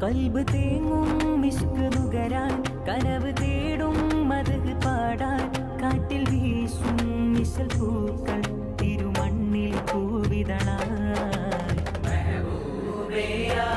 കൽബ് തേങ്ങും മിസ്ക് നുകരാൻ കനവ് തേടും മദഹ് പാടാൻ കാറ്റിൽ വീശും മിശൽ പൂക്കൾ തിരുമണ്ണിൽ പൂവിതളാൻ മെഹബൂബേ യാ